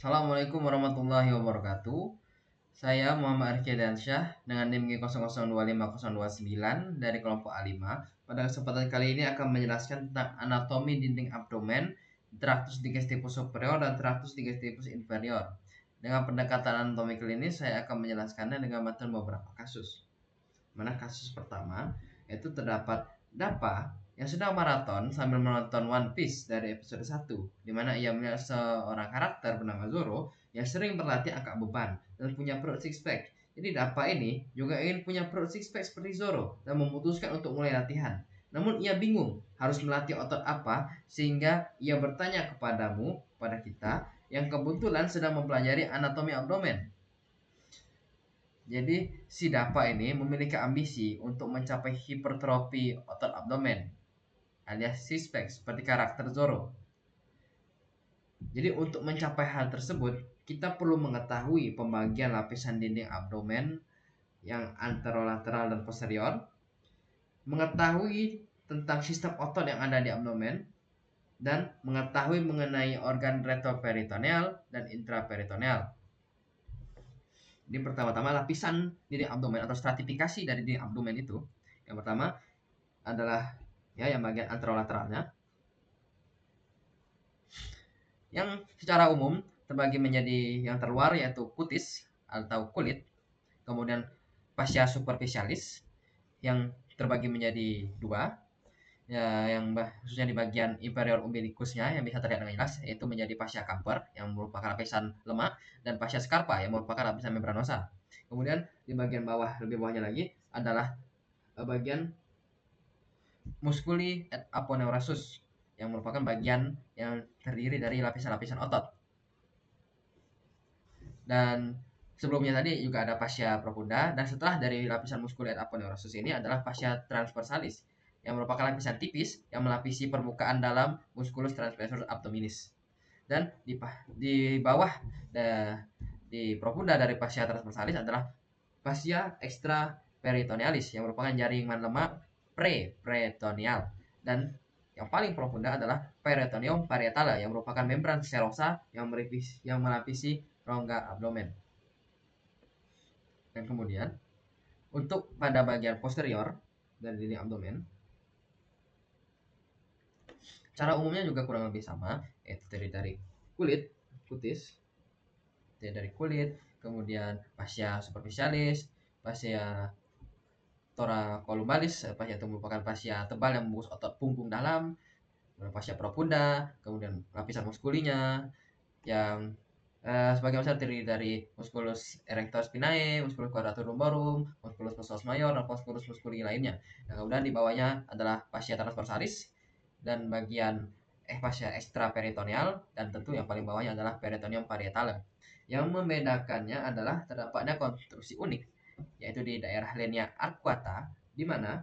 Assalamualaikum warahmatullahi wabarakatuh. Saya Muhammad Arifin Dansyah dengan NIM G002529 dari kelompok A5. Pada kesempatan kali ini akan menjelaskan tentang anatomi dinding abdomen, tractus digestivus superior dan tractus digestivus inferior. Dengan pendekatan anatomi klinis, saya akan menjelaskannya dengan bantuan beberapa kasus. Mana kasus pertama, yaitu terdapat Dapa yang sedang maraton sambil menonton One Piece dari episode 1, di mana ia melihat seorang karakter bernama Zoro yang sering berlatih angkat beban dan punya perut six pack. Jadi Dapa ini juga ingin punya perut six pack seperti Zoro dan memutuskan untuk mulai latihan. Namun ia bingung harus melatih otot apa, sehingga ia bertanya pada kita yang kebetulan sedang mempelajari anatomi abdomen. Jadi si Dapa ini memiliki ambisi untuk mencapai hipertrofi otot abdomen alias six pack seperti karakter Zoro. Jadi untuk mencapai hal tersebut, kita perlu mengetahui pembagian lapisan dinding abdomen yang anterolateral dan posterior, mengetahui tentang sistem otot yang ada di abdomen, dan mengetahui mengenai organ retroperitoneal dan intraperitoneal. Jadi pertama-tama lapisan dinding abdomen atau stratifikasi dari dinding abdomen itu, yang pertama adalah yang bagian anterolateralnya, yang secara umum terbagi menjadi yang terluar yaitu kutis atau kulit, kemudian fascia superficialis yang terbagi menjadi dua, ya, yang khususnya di bagian inferior umbilicusnya yang bisa terlihat dengan jelas, yaitu menjadi fascia Camper yang merupakan lapisan lemak, dan fascia scarpa yang merupakan lapisan membranosa. Kemudian di bagian bawah, lebih bawahnya lagi adalah bagian musculi et aponeurosus yang merupakan bagian yang terdiri dari lapisan-lapisan otot. Dan sebelumnya tadi juga ada fascia profunda, dan setelah dari lapisan musculi et aponeurosus ini adalah fascia transversalis yang merupakan lapisan tipis yang melapisi permukaan dalam musculus transversus abdominis. Dan di bawah di profunda dari fascia transversalis adalah fascia extraperitonealis yang merupakan jaringan lemak pre-peritoneal, dan yang paling profunda adalah peritoneum parietale yang merupakan membran serosa yang melapisi rongga abdomen. Dan kemudian untuk pada bagian posterior dari dinding abdomen, cara umumnya juga kurang lebih sama, yaitu terdiri dari kutis, kemudian fascia superficialis, fascia thoracolumbalis, fascia itu merupakan fascia tebal yang membungkus otot punggung dalam, fascia profunda, kemudian lapisan muskulinya yang sebagian besar terdiri dari musculus erector spinae, musculus quadratus lumborum, musculus psoas major, dan musculus musculi lainnya. Nah, kemudian di bawahnya adalah fascia transversalis dan bagian fascia extraperitoneal, dan tentu yang paling bawahnya adalah peritoneum parietale. Yang membedakannya adalah terdapatnya konstruksi unik, yaitu di daerah linea arcuata, di mana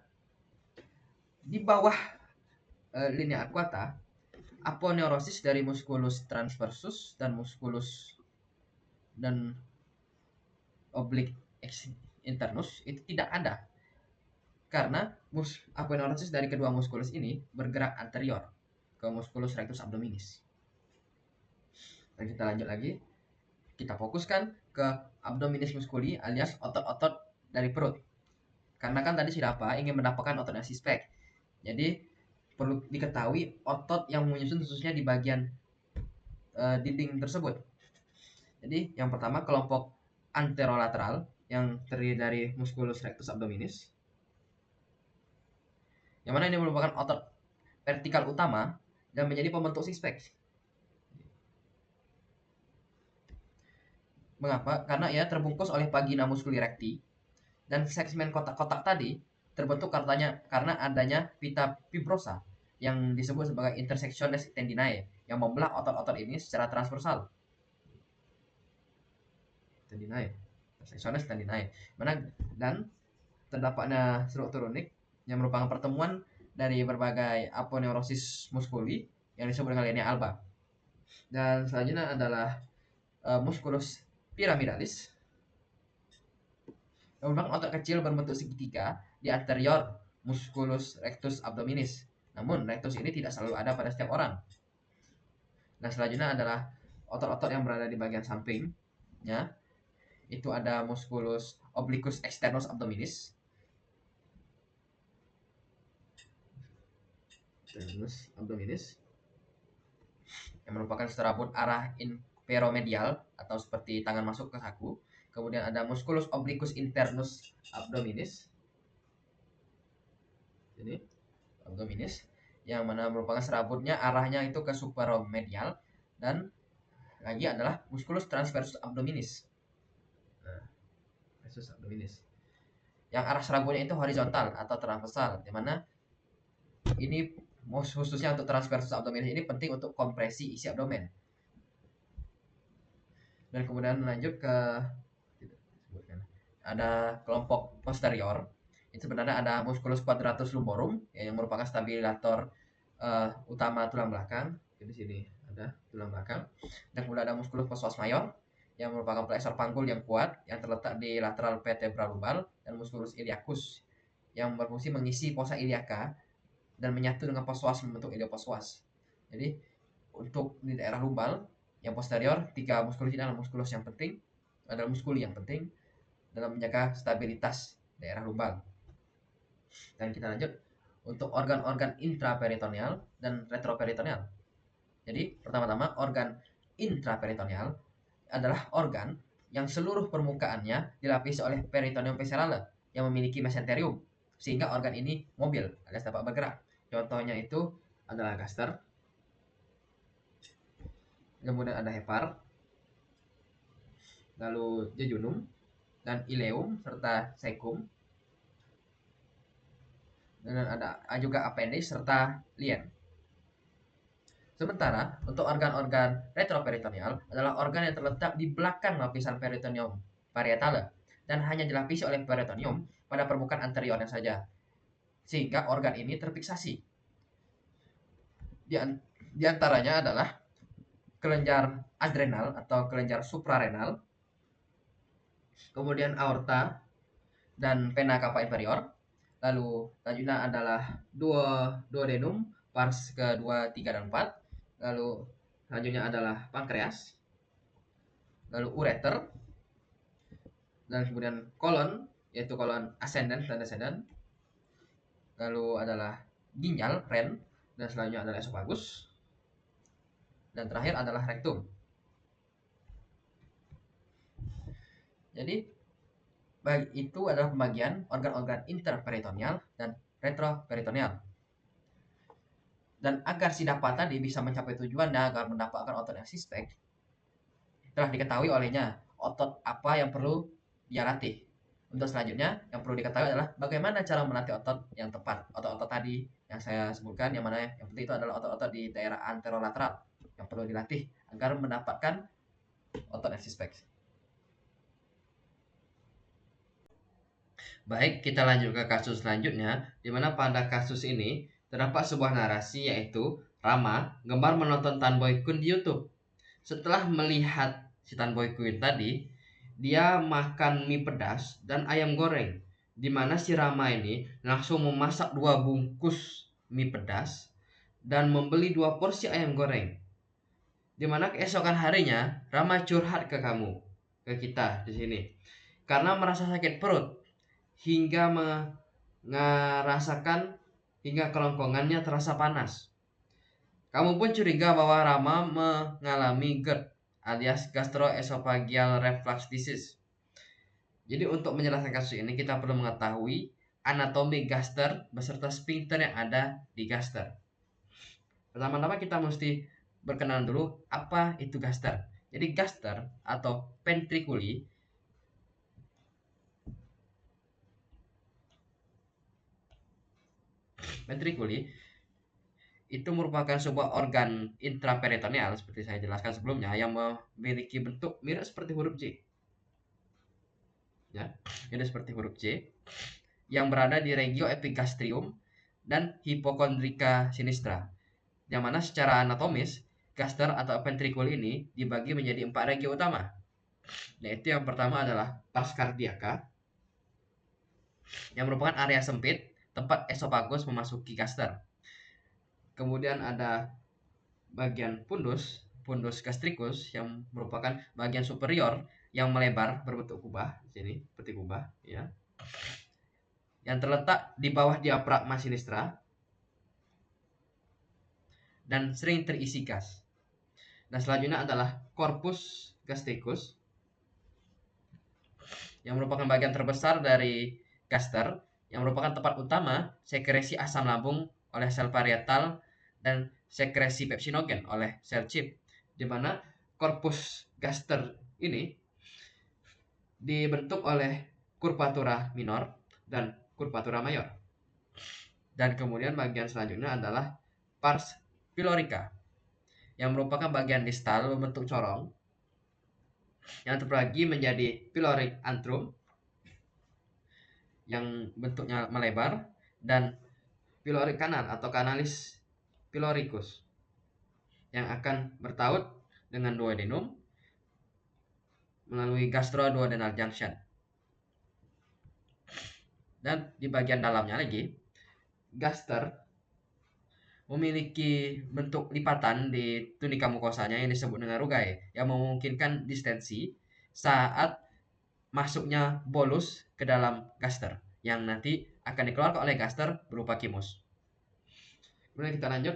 di bawah linea arcuata aponeurosis dari musculus transversus dan musculus dan oblique internus itu tidak ada, karena aponeurosis dari kedua musculus ini bergerak anterior ke musculus rectus abdominis. Dan kita lanjut lagi, kita fokuskan ke abdominis musculi alias otot-otot dari perut, karena kan tadi si Dapa ingin mendapatkan otot six pack. Jadi perlu diketahui otot yang menyusun khususnya di bagian dinding tersebut. Jadi yang pertama kelompok anterolateral yang terdiri dari musculus rectus abdominis, yang mana ini merupakan otot vertikal utama dan menjadi pembentuk six pack. Mengapa? Karena ia terbungkus oleh vagina musculi recti, dan segmen kotak-kotak tadi terbentuk karena adanya pita fibrosa yang disebut sebagai intersectiones tendinae yang membelah otot-otot ini secara transversal. Intersectiones tendinae. Dan terdapatnya struktur unik yang merupakan pertemuan dari berbagai aponeurosis musculi yang disebut dengan linea alba. Dan selanjutnya adalah musculus pyramidalis yang merupakan otot kecil berbentuk segitiga di anterior musculus rectus abdominis. Namun rectus ini tidak selalu ada pada setiap orang. Nah, selanjutnya adalah otot-otot yang berada di bagian sampingnya itu ada musculus obliquus externus abdominis. Yang merupakan serabut arah inferomedial atau seperti tangan masuk ke saku. Kemudian ada musculus obliquus internus abdominis. Ini abdominis yang mana merupakan serabutnya arahnya itu ke supromedial, dan lagi adalah musculus transversus abdominis. Nah, transversus abdominis. Yang arah serabutnya itu horizontal atau transversal, di mana ini khususnya untuk transversus abdominis ini penting untuk kompresi isi abdomen. Dan kemudian lanjut ke ada kelompok posterior. Itu sebenarnya ada musculus quadratus lumborum yang merupakan stabilator utama tulang belakang. Di sini ada tulang belakang. Dan kemudian ada musculus psoas major yang merupakan flexor panggul yang kuat yang terletak di lateral vertebra lumbal, dan musculus iliacus yang berfungsi mengisi fossa iliaca dan menyatu dengan psoas membentuk iliopsoas. Jadi untuk di daerah lumbal yang posterior, 3 musculus ini adalah musculus yang penting, adalah muskuli yang penting dalam menjaga stabilitas daerah lumbal. Dan kita lanjut untuk organ-organ intraperitoneal dan retroperitoneal. Jadi pertama-tama organ intraperitoneal adalah organ yang seluruh permukaannya dilapisi oleh peritoneum viscerale yang memiliki mesenterium, sehingga organ ini mobil alias dapat bergerak. Contohnya itu adalah gaster, kemudian ada hepar, lalu jejunum dan ileum serta cecum, dan ada juga appendix serta lien. Sementara untuk organ-organ retroperitoneal adalah organ yang terletak di belakang lapisan peritoneum parietale dan hanya dilapisi oleh peritoneum pada permukaan anteriornya saja, sehingga organ ini terfiksasi. Di antaranya adalah kelenjar adrenal atau kelenjar suprarenal, kemudian aorta dan vena cava inferior. Lalu selanjutnya adalah duodenum, pars ke-2, 3, dan 4. Lalu selanjutnya adalah pankreas, lalu ureter, dan kemudian kolon, yaitu kolon ascendant dan descendant. Lalu adalah ginjal, ren, dan selanjutnya adalah esophagus. Dan terakhir adalah rektum. Jadi itu adalah pembagian organ-organ interperitoneal dan retroperitoneal. Dan agar si dapat tadi bisa mencapai tujuannya agar mendapatkan otot yang six-pack, telah diketahui olehnya otot apa yang perlu dia latih. Untuk selanjutnya yang perlu diketahui adalah bagaimana cara melatih otot yang tepat. Otot-otot tadi yang saya sebutkan, yang mana yang penting itu adalah otot-otot di daerah anterolateral yang perlu dilatih agar mendapatkan otot yang six-pack. Baik, kita lanjut ke kasus selanjutnya, di mana pada kasus ini terdapat sebuah narasi, yaitu Rama gemar menonton Tan Boy Kun di YouTube. Setelah melihat si Tan Boy Kun tadi, dia makan mie pedas dan ayam goreng, di mana si Rama ini langsung memasak 2 bungkus mie pedas dan membeli 2 porsi ayam goreng. Di mana keesokan harinya Rama curhat ke kamu, ke kita di sini, karena merasa sakit perut hingga merasakan hingga kelongkongannya terasa panas. Kamu pun curiga bahwa Rama mengalami GERD alias gastroesophageal reflux disease. Jadi untuk menjelaskan kasus ini kita perlu mengetahui anatomi gaster beserta sphincter yang ada di gaster. Pertama-tama kita mesti berkenalan dulu apa itu gaster. Jadi gaster atau ventriculi itu merupakan sebuah organ intraperitoneal seperti saya jelaskan sebelumnya yang memiliki bentuk mirip seperti huruf J. Ya, ini seperti huruf J yang berada di regio epigastrium dan hipokondrika sinistra. Yang mana secara anatomis gaster atau ventriculi ini dibagi menjadi 4 regio utama. Yaitu yang pertama adalah pars cardiaca yang merupakan area sempit tempat esophagus memasuki gaster. Kemudian ada bagian fundus fundus gastricus yang merupakan bagian superior yang melebar berbentuk kubah di sini seperti kubah ya, yang terletak di bawah diafragma sinistra dan sering terisi gas. Dan selanjutnya adalah corpus gastricus yang merupakan bagian terbesar dari gaster, yang merupakan tempat utama sekresi asam lambung oleh sel parietal dan sekresi pepsinogen oleh sel chip, di mana corpus gaster ini dibentuk oleh curvatura minor dan curvatura mayor. Dan kemudian bagian selanjutnya adalah pars pylorica yang merupakan bagian distal membentuk corong yang terbagi menjadi pyloric antrum yang bentuknya melebar dan pyloric canal atau canalis pyloricus yang akan bertaut dengan duodenum melalui gastroduodenal junction. Dan di bagian dalamnya lagi, gaster memiliki bentuk lipatan di tunika mukosanya yang disebut dengan rugae yang memungkinkan distensi saat masuknya bolus ke dalam gaster yang nanti akan dikeluarkan oleh gaster berupa kimus. Kemudian kita lanjut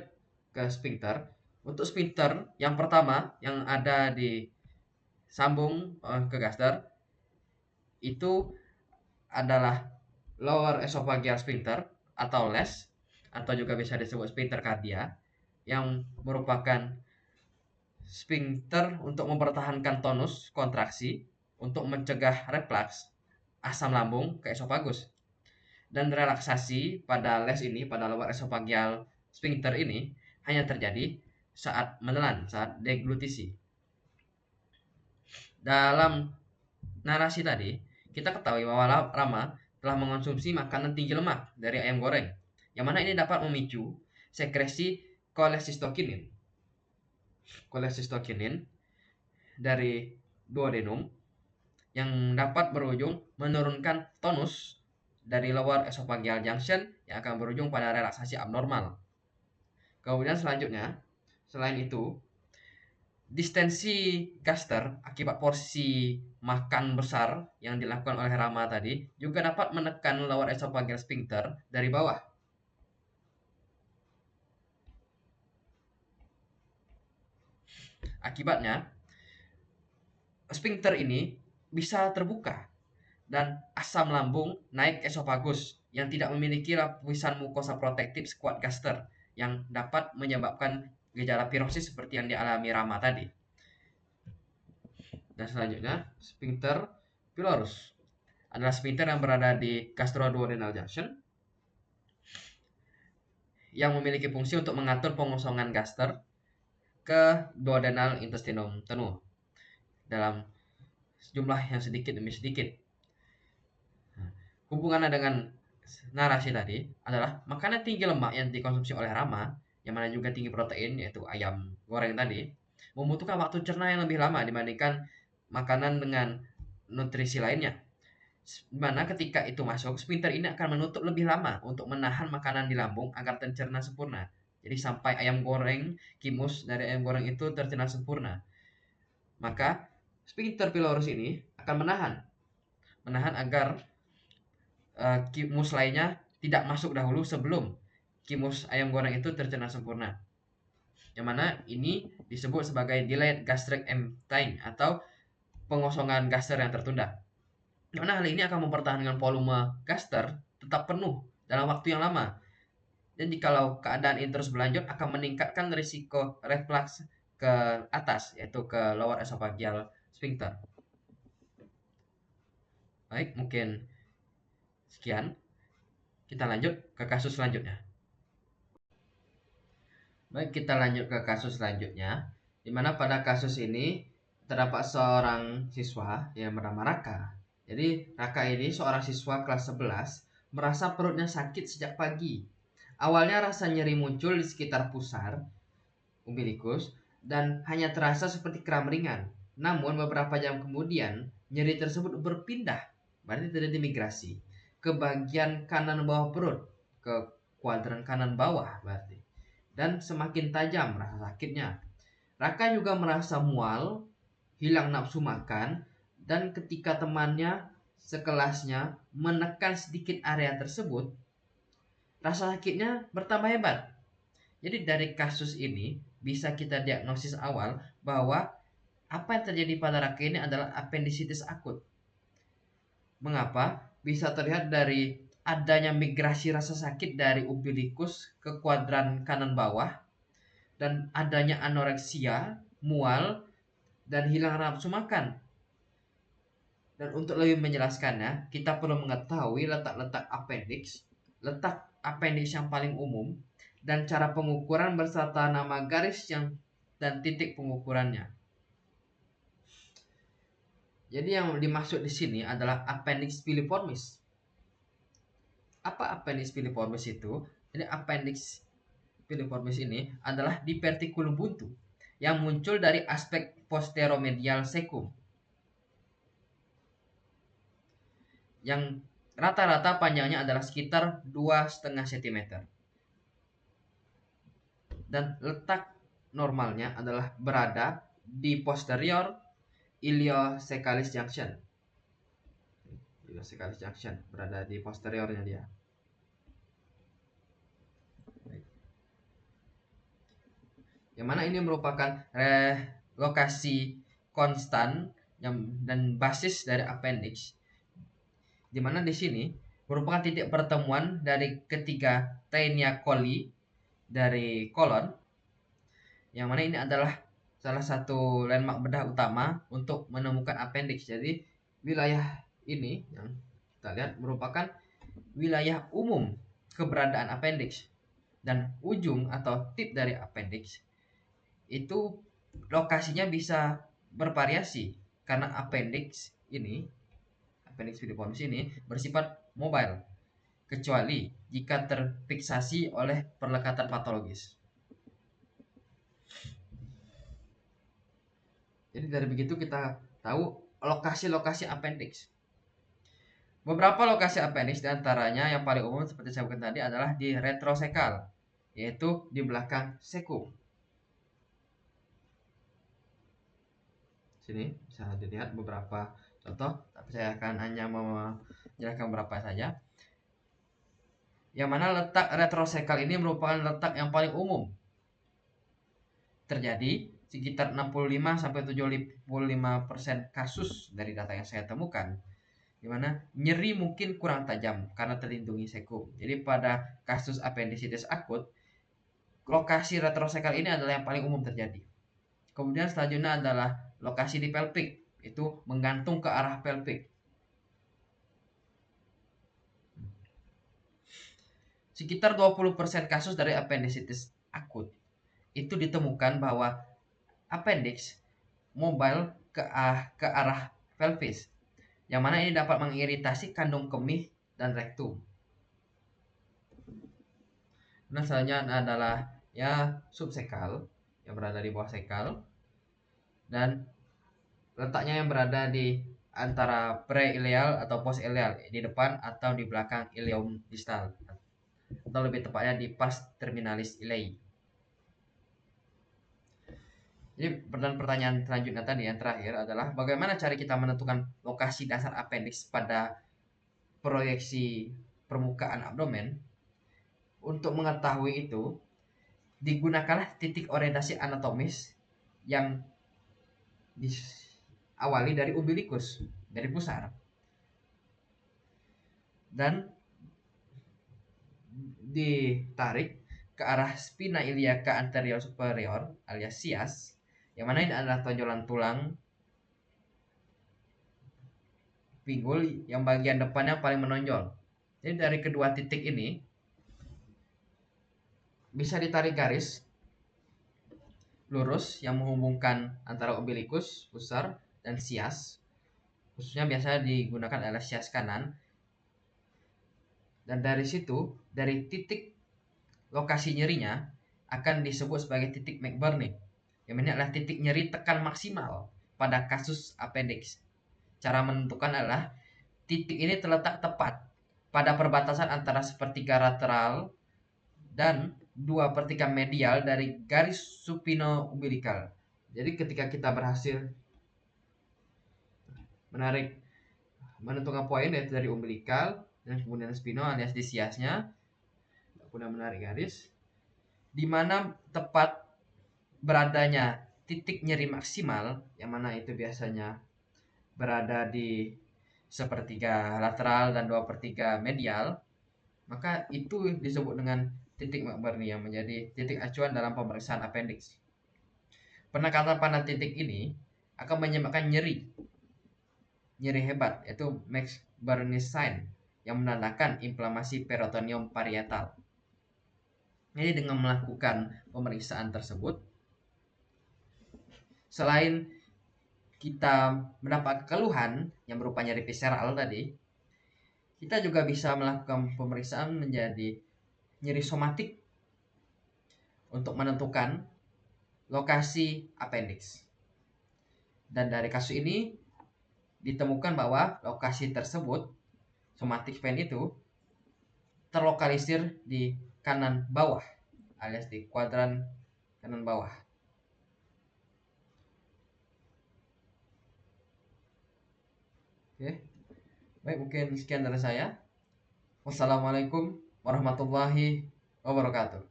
ke sphincter. Untuk sphincter yang pertama yang ada di sambung ke gaster itu adalah lower esophageal sphincter atau LES atau juga bisa disebut sphincter cardia yang merupakan sphincter untuk mempertahankan tonus kontraksi untuk mencegah reflux asam lambung ke esofagus. Dan relaksasi pada LES ini, pada lower esophageal sphincter ini hanya terjadi saat menelan, saat deglutisi. Dalam narasi tadi, kita ketahui bahwa Rama telah mengonsumsi makanan tinggi lemak dari ayam goreng, yang mana ini dapat memicu sekresi cholecystokinin. Cholecystokinin dari duodenum yang dapat berujung menurunkan tonus dari lower esophageal junction yang akan berujung pada relaksasi abnormal. Kemudian selanjutnya, selain itu, distensi gaster akibat porsi makan besar yang dilakukan oleh Rama tadi juga dapat menekan lower esophageal sphincter dari bawah. Akibatnya, sphincter ini bisa terbuka dan asam lambung naik esofagus yang tidak memiliki lapisan mukosa protektif sekuat gaster yang dapat menyebabkan gejala pirosis seperti yang dialami Rama tadi. Dan selanjutnya, sphincter pylorus adalah sphincter yang berada di gastroduodenal junction yang memiliki fungsi untuk mengatur pengosongan gaster ke duodenal intestinum tenuh dalam jumlah yang sedikit demi sedikit. Hubungannya dengan narasi tadi adalah makanan tinggi lemak yang dikonsumsi oleh Rama, yang mana juga tinggi protein, yaitu ayam goreng tadi, membutuhkan waktu cerna yang lebih lama dibandingkan makanan dengan nutrisi lainnya. Dimana ketika itu masuk, sphincter ini akan menutup lebih lama untuk menahan makanan di lambung agar tercerna sempurna. Jadi sampai ayam goreng, kimus dari ayam goreng itu tercerna sempurna, maka sphincter pylorus ini akan menahan agar kimus lainnya tidak masuk dahulu sebelum kimus ayam goreng itu tercerna sempurna. Yang mana ini disebut sebagai delayed gastric emptying atau pengosongan gaster yang tertunda. Yang mana hal ini akan mempertahankan volume gaster tetap penuh dalam waktu yang lama. Dan jikalau keadaan ini terus berlanjut akan meningkatkan risiko reflux ke atas, yaitu ke lower esophageal sphincter. Baik, mungkin sekian. Kita lanjut ke kasus selanjutnya. Baik, kita lanjut ke kasus selanjutnya, di mana pada kasus ini terdapat seorang siswa yang bernama Raka. Jadi Raka ini seorang siswa kelas 11 merasa perutnya sakit sejak pagi. Awalnya rasa nyeri muncul di sekitar pusar umbilikus dan hanya terasa seperti kram ringan. Namun beberapa jam kemudian nyeri tersebut berpindah, berarti terjadi migrasi, ke bagian kanan bawah perut, ke kuadran kanan bawah berarti. Dan semakin tajam rasa sakitnya. Raka juga merasa mual, hilang nafsu makan, dan ketika temannya sekelasnya menekan sedikit area tersebut, rasa sakitnya bertambah hebat. Jadi dari kasus ini bisa kita diagnosis awal bahwa apa yang terjadi pada Raka ini adalah appendicitis akut. Mengapa? Bisa terlihat dari adanya migrasi rasa sakit dari umbilikus ke kuadran kanan bawah, dan adanya anoreksia, mual, dan hilang nafsu makan. Dan untuk lebih menjelaskannya, kita perlu mengetahui letak-letak appendix, letak appendix yang paling umum, dan cara pengukuran beserta nama garis yang dan titik pengukurannya. Jadi yang dimaksud di sini adalah appendix piliformis. Apa appendix piliformis itu? Jadi appendix piliformis ini adalah diverticulum buntu yang muncul dari aspek posteromedial cecum, yang rata-rata panjangnya adalah sekitar 2,5 cm. Dan letak normalnya adalah berada di posterior iliocecalis junction. Iliocecalis junction berada di posteriornya dia. Yang mana ini merupakan lokasi konstan dan basis dari appendix, di mana di sini merupakan titik pertemuan dari ketiga taenia coli dari kolon, yang mana ini adalah salah satu landmark bedah utama untuk menemukan appendix. Jadi wilayah ini yang kita lihat merupakan wilayah umum keberadaan appendix, dan ujung atau tip dari appendix itu lokasinya bisa bervariasi karena appendix piliformis ini bersifat mobile kecuali jika terfiksasi oleh perlekatan patologis. Jadi dari begitu kita tahu lokasi-lokasi appendix. Beberapa lokasi appendix diantaranya yang paling umum seperti saya sebutkan tadi adalah di retrocekal, yaitu di belakang cecum. Sini bisa dilihat beberapa contoh, tapi saya akan hanya menjelaskan beberapa saja. Yang mana letak retrocekal ini merupakan letak yang paling umum terjadi. Sekitar 65-75% kasus dari data yang saya temukan, di mana nyeri mungkin kurang tajam karena terlindungi cecum. Jadi pada kasus appendicitis akut, lokasi retrocekal ini adalah yang paling umum terjadi. Kemudian selanjutnya adalah lokasi di pelvic, itu menggantung ke arah pelvic. Sekitar 20% kasus dari appendicitis akut itu ditemukan bahwa appendix mobile ke arah pelvis, yang mana ini dapat mengiritasi kandung kemih dan rektum. Nah, selanjutnya adalah subsekal yang berada di bawah sekal, dan letaknya yang berada di antara pre-ileal atau post-ileal, di depan atau di belakang ileum distal, atau lebih tepatnya di pars terminalis ilei. Jadi pertanyaan selanjutnya tadi yang terakhir adalah bagaimana cara kita menentukan lokasi dasar appendix pada proyeksi permukaan abdomen. Untuk mengetahui itu, digunakanlah titik orientasi anatomis yang diawali dari umbilikus, dari pusar, dan ditarik ke arah spina iliaca anterior superior alias sias, yang mana ini adalah tonjolan tulang pinggul yang bagian depannya paling menonjol. Jadi dari kedua titik ini bisa ditarik garis lurus yang menghubungkan antara umbilikus pusar dan sias. Khususnya biasanya digunakan adalah sias kanan. Dan dari situ, dari titik lokasi nyerinya akan disebut sebagai titik McBurney, yang ini adalah titik nyeri tekan maksimal pada kasus appendix. Cara menentukan adalah titik ini terletak tepat pada perbatasan antara sepertiga lateral dan 2/3 medial dari garis supino umbilical. Jadi ketika kita berhasil menentukan poin yaitu dari umbilikal dan kemudian spino alias di siasnya, kemudian menarik garis, di mana tepat beradanya titik nyeri maksimal, yang mana itu biasanya berada di sepertiga lateral dan 2/3 medial, maka itu disebut dengan titik McBurney yang menjadi titik acuan dalam pemeriksaan appendix. Penekatan pada titik ini akan menyebabkan nyeri hebat, yaitu McBurney sign, yang menandakan inflamasi peritoneum parietal. Jadi dengan melakukan pemeriksaan tersebut, selain kita mendapat keluhan yang berupa nyeri visceral tadi, kita juga bisa melakukan pemeriksaan menjadi nyeri somatik untuk menentukan lokasi appendix. Dan dari kasus ini ditemukan bahwa lokasi tersebut, somatic pain itu, terlokalisir di kanan bawah alias di kuadran kanan bawah. Oke. Baik, mungkin sekian dari saya. Wassalamualaikum warahmatullahi wabarakatuh.